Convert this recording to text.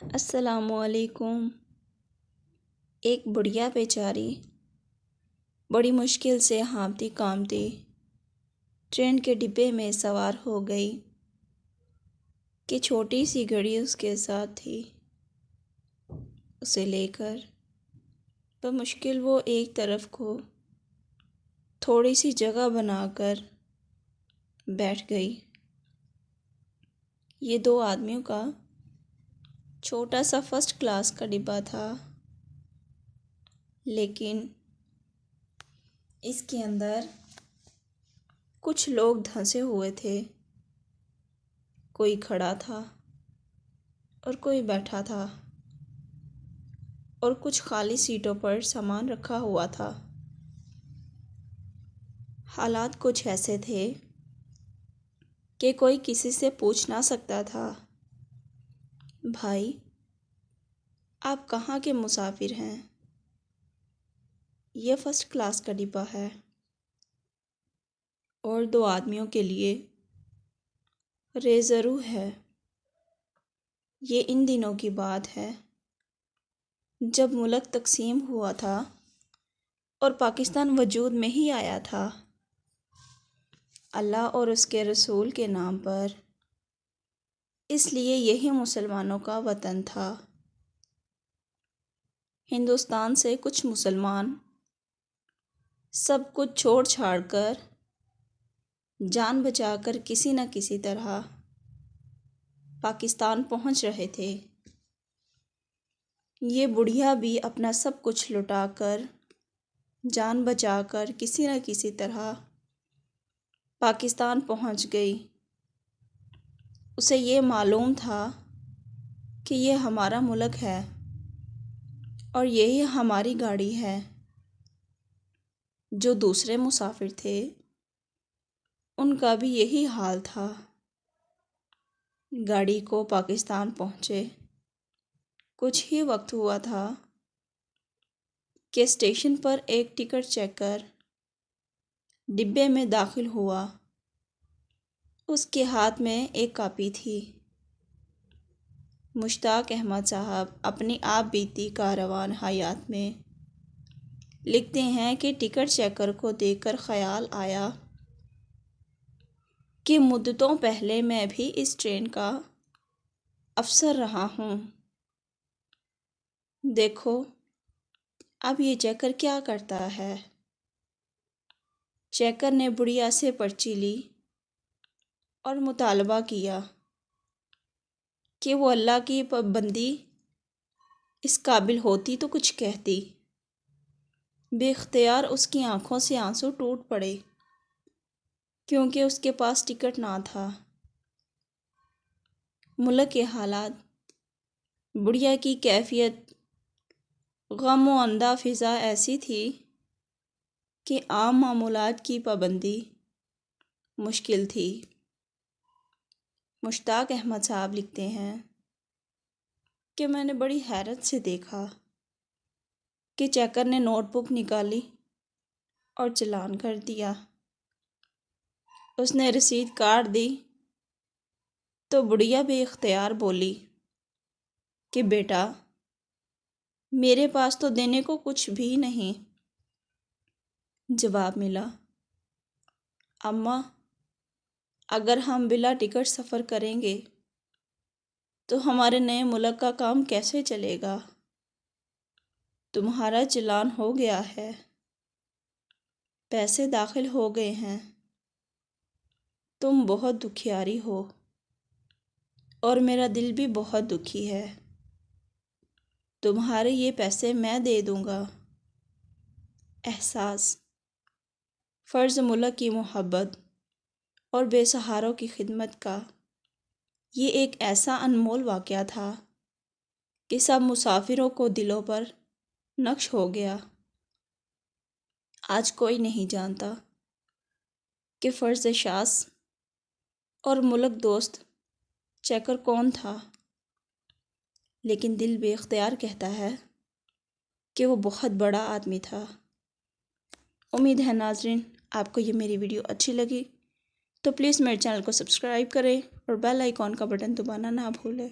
السلام علیکم۔ ایک بڑھیا بیچاری بڑی مشکل سے ہانپتی کانپتی ٹرین کے ڈبے میں سوار ہو گئی کہ چھوٹی سی گھڑی اس کے ساتھ تھی۔ اسے لے کر بمشکل وہ ایک طرف کو تھوڑی سی جگہ بنا کر بیٹھ گئی۔ یہ دو آدمیوں کا چھوٹا سا فرسٹ کلاس کا ڈبہ تھا، لیکن اس کے اندر کچھ لوگ دھنسے ہوئے تھے۔ کوئی کھڑا تھا اور کوئی بیٹھا تھا، اور کچھ خالی سیٹوں پر سامان رکھا ہوا تھا۔ حالات کچھ ایسے تھے کہ کوئی کسی سے پوچھ نہ سکتا تھا، بھائی آپ کہاں کے مسافر ہیں؟ یہ فرسٹ کلاس کا ڈبہ ہے اور دو آدمیوں کے لیے ریزرو ہے۔ یہ ان دنوں کی بات ہے جب ملک تقسیم ہوا تھا اور پاکستان وجود میں ہی آیا تھا۔ اللہ اور اس کے رسول کے نام پر، اس لیے یہی مسلمانوں کا وطن تھا۔ ہندوستان سے کچھ مسلمان سب کچھ چھوڑ چھاڑ کر جان بچا کر کسی نہ کسی طرح پاکستان پہنچ رہے تھے۔ یہ بڑھیا بھی اپنا سب کچھ لٹا کر جان بچا کر کسی نہ کسی طرح پاکستان پہنچ گئی۔ اسے یہ معلوم تھا کہ یہ ہمارا ملک ہے اور یہی ہماری گاڑی ہے۔ جو دوسرے مسافر تھے ان کا بھی یہی حال تھا۔ گاڑی کو پاکستان پہنچے کچھ ہی وقت ہوا تھا کہ اسٹیشن پر ایک ٹکٹ چیکر ڈبے میں داخل ہوا۔ اس کے ہاتھ میں ایک کاپی تھی۔ مشتاق احمد صاحب اپنی آپ بیتی کاروان حیات میں لکھتے ہیں کہ ٹکٹ چیکر کو دیکھ کر خیال آیا کہ مدتوں پہلے میں بھی اس ٹرین کا افسر رہا ہوں۔ دیکھو اب یہ چیکر کیا کرتا ہے۔ چیکر نے بڑھیا سے پرچی لی اور مطالبہ کیا کہ وہ اللہ کی پابندی اس قابل ہوتی تو کچھ کہتی۔ بے اختیار اس کی آنکھوں سے آنسو ٹوٹ پڑے کیونکہ اس کے پاس ٹکٹ نہ تھا۔ ملک کے حالات، بڑھیا کی کیفیت، غم و اندھا فضا ایسی تھی کہ عام معمولات کی پابندی مشکل تھی۔ مشتاق احمد صاحب لکھتے ہیں کہ میں نے بڑی حیرت سے دیکھا کہ چیکر نے نوٹ بک نکالی اور چالان کر دیا۔ اس نے رسید کاٹ دی تو بڑھیا بے اختیار بولی کہ بیٹا میرے پاس تو دینے کو کچھ بھی نہیں۔ جواب ملا، اماں اگر ہم بلا ٹکٹ سفر کریں گے تو ہمارے نئے ملک کا کام کیسے چلے گا؟ تمہارا چالان ہو گیا ہے، پیسے داخل ہو گئے ہیں، تم بہت دکھیاری ہو اور میرا دل بھی بہت دکھی ہے۔ تمہارے یہ پیسے میں دے دوں گا۔ احساس، فرض ملک کی محبت اور بے سہاروں کی خدمت کا یہ ایک ایسا انمول واقعہ تھا کہ سب مسافروں کو دلوں پر نقش ہو گیا۔ آج کوئی نہیں جانتا کہ فرض شاذ اور ملک دوست چیکر کون تھا، لیکن دل بے اختیار کہتا ہے کہ وہ بہت بڑا آدمی تھا۔ امید ہے ناظرین آپ کو یہ میری ویڈیو اچھی لگی تو پلیز میرے چینل کو سبسکرائب کریں اور بیل آئیکن کا بٹن دبانا نہ بھولیں۔